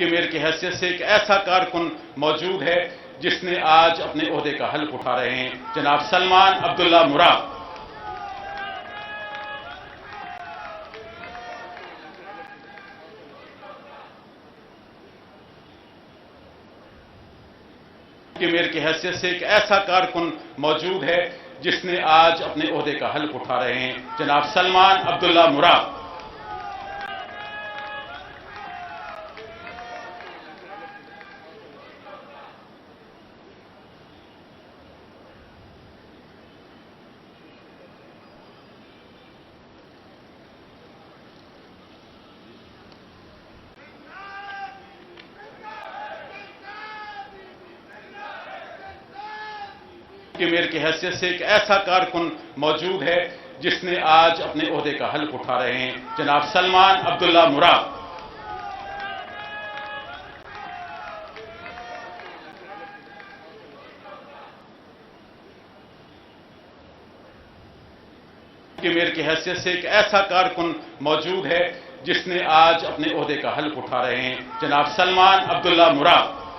کہ میئر کی حیثیت سے ایک ایسا کارکن موجود ہے جس نے آج اپنے عہدے کا حلف اٹھا رہے ہیں، جناب سلمان عبداللہ مراد۔ کہ میئر کی حیثیت سے ایک ایسا کارکن موجود ہے جس نے آج اپنے عہدے کا حلف اٹھا رہے ہیں، جناب سلمان عبداللہ مراد۔ کہ میئر کی حیثیت سے ایک ایسا کارکن موجود ہے جس نے آج اپنے عہدے کا حلف اٹھا رہے ہیں، جناب سلمان عبداللہ مراد۔ کہ میئر کی حیثیت سے ایک ایسا کارکن موجود ہے جس نے آج اپنے عہدے کا حلف اٹھا رہے ہیں، جناب سلمان عبداللہ مراد۔